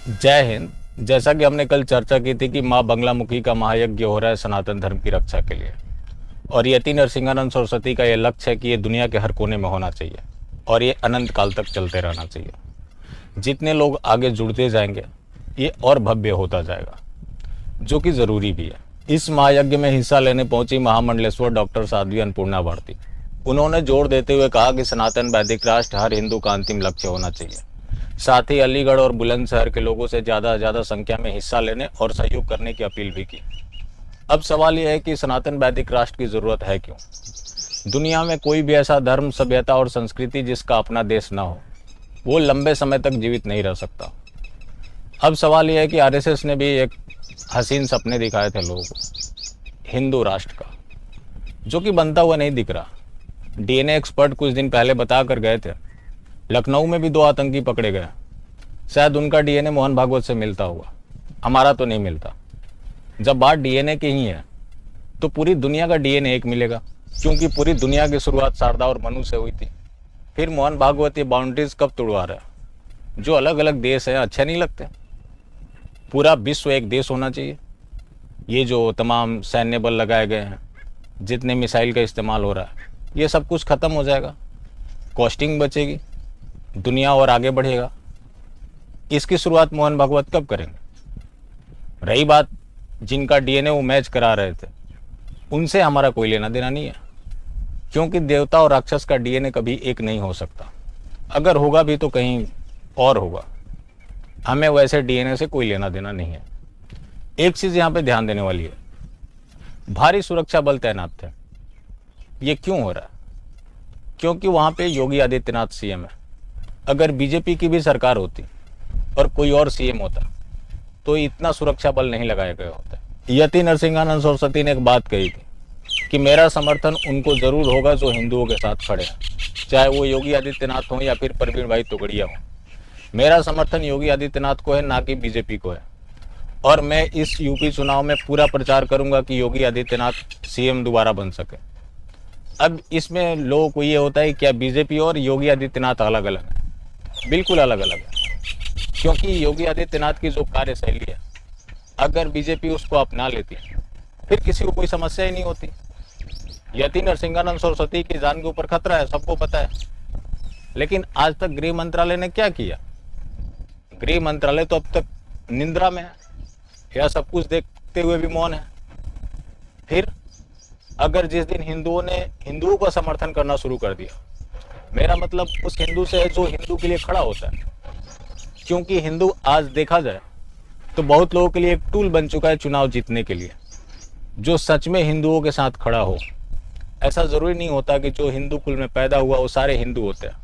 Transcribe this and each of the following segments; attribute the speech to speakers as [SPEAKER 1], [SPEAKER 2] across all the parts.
[SPEAKER 1] जय हिंद। जैसा कि हमने कल चर्चा की थी कि माँ बंगलामुखी का महायज्ञ हो रहा है सनातन धर्म की रक्षा के लिए, और यति नरसिंहानंद सरस्वती का ये लक्ष्य है कि ये दुनिया के हर कोने में होना चाहिए और ये अनंत काल तक चलते रहना चाहिए। जितने लोग आगे जुड़ते जाएंगे ये और भव्य होता जाएगा, जो कि ज़रूरी भी है। इस महायज्ञ में हिस्सा लेने पहुंची महामंडलेश्वर डॉक्टर साध्वी अन्नपूर्णा भारती, उन्होंने जोर देते हुए कहा कि सनातन वैदिक राष्ट्र हर हिंदू का अंतिम लक्ष्य होना चाहिए। साथ ही अलीगढ़ और बुलंदशहर के लोगों से ज़्यादा संख्या में हिस्सा लेने और सहयोग करने की अपील भी की। अब सवाल यह है कि सनातन वैदिक राष्ट्र की ज़रूरत है क्यों? दुनिया में कोई भी ऐसा धर्म, सभ्यता और संस्कृति जिसका अपना देश ना हो, वो लंबे समय तक जीवित नहीं रह सकता। अब सवाल यह है कि आरएसएस ने भी एक हसीन सपने दिखाए थे लोगों को हिंदू राष्ट्र का, जो कि बनता हुआ नहीं दिख रहा। डीएनए एक्सपर्ट कुछ दिन पहले बता कर गए थे लखनऊ में भी 2 आतंकी पकड़े गए, शायद उनका डीएनए मोहन भागवत से मिलता हुआ, हमारा तो नहीं मिलता। जब बात डीएनए की ही है तो पूरी दुनिया का डीएनए एक मिलेगा, क्योंकि पूरी दुनिया की शुरुआत शारदा और मनु से हुई थी। फिर मोहन भागवत ये बाउंड्रीज कब तोड़वा रहा है? जो अलग अलग देश हैं अच्छे नहीं लगते? पूरा विश्व एक देश होना चाहिए। ये जो तमाम सैन्य बल लगाए गए हैं, जितने मिसाइल का इस्तेमाल हो रहा है, ये सब कुछ ख़त्म हो जाएगा, कॉस्टिंग बचेगी, दुनिया और आगे बढ़ेगा। इसकी शुरुआत मोहन भागवत कब करेंगे? रही बात जिनका डीएनए वो मैच करा रहे थे, उनसे हमारा कोई लेना देना नहीं है, क्योंकि देवता और राक्षस का डीएनए कभी एक नहीं हो सकता। अगर होगा भी तो कहीं और होगा। हमें वैसे डीएनए से कोई लेना देना नहीं है। एक चीज़ यहाँ पे ध्यान देने वाली है, भारी सुरक्षा बल तैनात थे। ये क्यों हो रहा है? क्योंकि वहाँ पे योगी आदित्यनाथ सीएम है। अगर बीजेपी की भी सरकार होती और कोई और सीएम होता तो इतना सुरक्षा बल नहीं लगाया गया होता। यति नरसिंहानंद सरस्वती ने एक बात कही थी कि मेरा समर्थन उनको जरूर होगा जो हिंदुओं के साथ खड़े हैं, चाहे वो योगी आदित्यनाथ हो या फिर परवीन भाई तोगड़िया हो। मेरा समर्थन योगी आदित्यनाथ को है, ना कि बीजेपी को है। और मैं इस यूपी चुनाव में पूरा प्रचार करूंगा कि योगी आदित्यनाथ सीएम दोबारा बन सके। अब इसमें लोगों को ये होता है क्या बीजेपी और योगी आदित्यनाथ अलग अलग है? बिल्कुल अलग अलग है, क्योंकि योगी आदित्यनाथ की जो कार्यशैली है, अगर बीजेपी उसको अपना लेती फिर किसी को कोई समस्या ही नहीं होती। यति नरसिंहानंद सरस्वती की जान के ऊपर खतरा है, सबको पता है। लेकिन आज तक गृह मंत्रालय ने क्या किया? गृह मंत्रालय तो अब तक निंद्रा में है, या सब कुछ देखते हुए भी मौन है। फिर अगर जिस दिन हिंदुओं ने हिंदुओं का समर्थन करना शुरू कर दिया, मेरा मतलब उस हिंदू से है जो हिंदू के लिए खड़ा होता है। क्योंकि हिंदू आज देखा जाए तो बहुत लोगों के लिए एक टूल बन चुका है चुनाव जीतने के लिए, जो सच में हिंदुओं के साथ खड़ा हो। ऐसा जरूरी नहीं होता कि जो हिंदू कुल में पैदा हुआ वो सारे हिंदू होते हैं।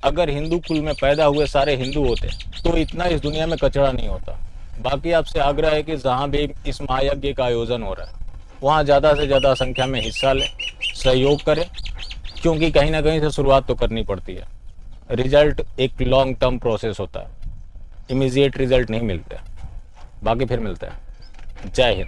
[SPEAKER 1] अगर हिंदू कुल में पैदा हुए सारे हिंदू होते तो इतना इस दुनिया में कचरा नहीं होता। बाकी आपसे आग्रह है कि जहाँ भी इस महायज्ञ का आयोजन हो रहा है वहाँ ज़्यादा से ज़्यादा संख्या में हिस्सा लें, सहयोग करें, क्योंकि कहीं ना कहीं से शुरुआत तो करनी पड़ती है। रिजल्ट एक लॉन्ग टर्म प्रोसेस होता है, इमीडिएट रिजल्ट नहीं मिलते। बाकी फिर मिलते हैं। जय हिंद।